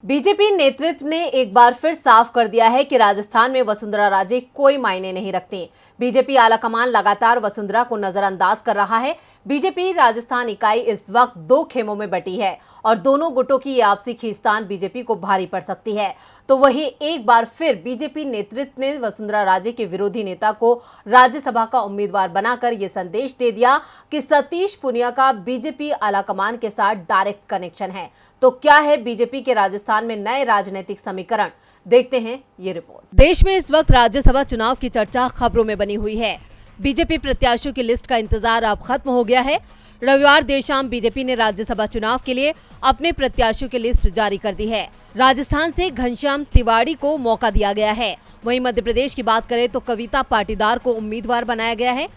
BJP नेतृत्व ने एक बार फिर साफ कर दिया है कि राजस्थान में वसुंधरा राजे कोई मायने नहीं रखती। बीजेपी आलाकमान लगातार वसुंधरा को नजरअंदाज कर रहा है। बीजेपी राजस्थान इकाई इस वक्त दो खेमों में बटी है और दोनों गुटों की आपसी खींचतान बीजेपी को भारी पड़ सकती है। तो वहीं एक बार फिर बीजेपी नेतृत्व ने वसुंधरा राजे के विरोधी नेता को राज्यसभा का उम्मीदवार बनाकर यह संदेश दे दिया कि सतीश पूनिया का बीजेपी आलाकमान के साथ डायरेक्ट कनेक्शन है। तो क्या है बीजेपी के राजस्थान में नए राजनीतिक समीकरण, देखते हैं ये रिपोर्ट। देश में इस वक्त राज्यसभा चुनाव की चर्चा खबरों में बनी हुई है। बीजेपी प्रत्याशियों की लिस्ट का इंतजार अब खत्म हो गया है। रविवार देर शाम बीजेपी ने राज्यसभा चुनाव के लिए अपने प्रत्याशियों की लिस्ट जारी कर दी है। राजस्थान से घनश्याम तिवाड़ी को मौका दिया गया है। वहीं मध्य प्रदेश की बात करें तो कविता पाटीदार को उम्मीदवार बनाया गया है।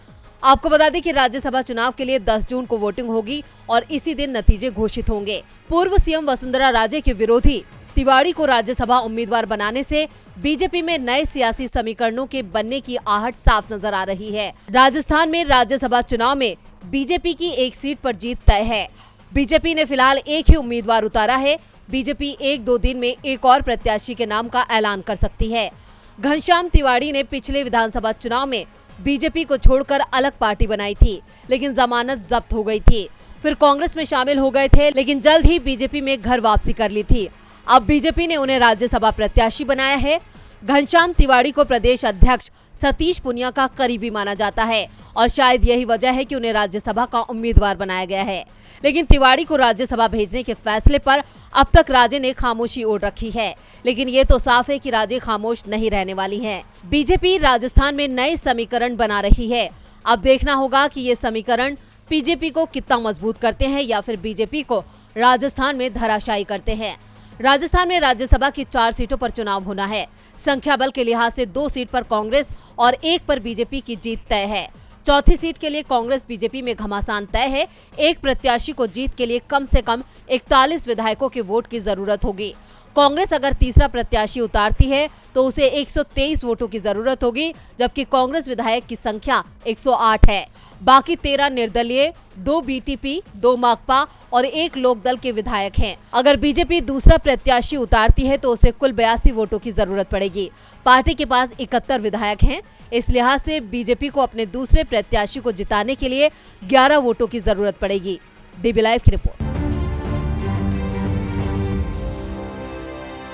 आपको बता दें कि राज्यसभा चुनाव के लिए 10 जून को वोटिंग होगी और इसी दिन नतीजे घोषित होंगे। पूर्व सीएम वसुंधरा राजे के विरोधी तिवाड़ी को राज्यसभा उम्मीदवार बनाने से बीजेपी में नए सियासी समीकरणों के बनने की आहट साफ नजर आ रही है। राजस्थान में राज्यसभा चुनाव में बीजेपी की एक सीट पर जीत तय है। बीजेपी ने फिलहाल एक ही उम्मीदवार उतारा है। बीजेपी 1-2 दिन में एक और प्रत्याशी के नाम का ऐलान कर सकती है। घनश्याम तिवाड़ी ने पिछले विधानसभा चुनाव में बीजेपी को छोड़कर अलग पार्टी बनाई थी, लेकिन जमानत जब्त हो गई थी। फिर कांग्रेस में शामिल हो गए थे, लेकिन जल्द ही बीजेपी में घर वापसी कर ली थी। अब बीजेपी ने उन्हें राज्यसभा प्रत्याशी बनाया है। घनश्याम तिवाड़ी को प्रदेश अध्यक्ष सतीश पूनिया का करीबी माना जाता है और शायद यही वजह है कि उन्हें राज्यसभा का उम्मीदवार बनाया गया है। लेकिन तिवाड़ी को राज्यसभा भेजने के फैसले पर अब तक राजे ने खामोशी ओढ़ रखी है, लेकिन ये तो साफ है कि राजे खामोश नहीं रहने वाली हैं। बीजेपी राजस्थान में नए समीकरण बना रही है। अब देखना होगा कि ये समीकरण बीजेपी को कितना मजबूत करते हैं या फिर बीजेपी को राजस्थान में धराशायी करते हैं। राजस्थान में राज्यसभा की 4 सीटों पर चुनाव होना है। संख्या बल के लिहाज से 2 सीट पर कांग्रेस और 1 पर बीजेपी की जीत तय है। चौथी सीट के लिए कांग्रेस बीजेपी में घमासान तय है। एक प्रत्याशी को जीत के लिए कम से कम 41 विधायकों के वोट की जरूरत होगी। कांग्रेस अगर तीसरा प्रत्याशी उतारती है तो उसे 123 वोटों की जरूरत होगी, जबकि कांग्रेस विधायक की संख्या 108 है। बाकी 13 निर्दलीय, 2 बीटीपी, 2 माकपा और 1 लोकदल के विधायक हैं। अगर बीजेपी दूसरा प्रत्याशी उतारती है तो उसे कुल 82 वोटों की जरूरत पड़ेगी। पार्टी के पास 71 विधायक हैं। इस लिहाज से बीजेपी को अपने दूसरे प्रत्याशी को जिताने के लिए 11 वोटों की जरूरत पड़ेगी। डीबी लाइव की रिपोर्ट।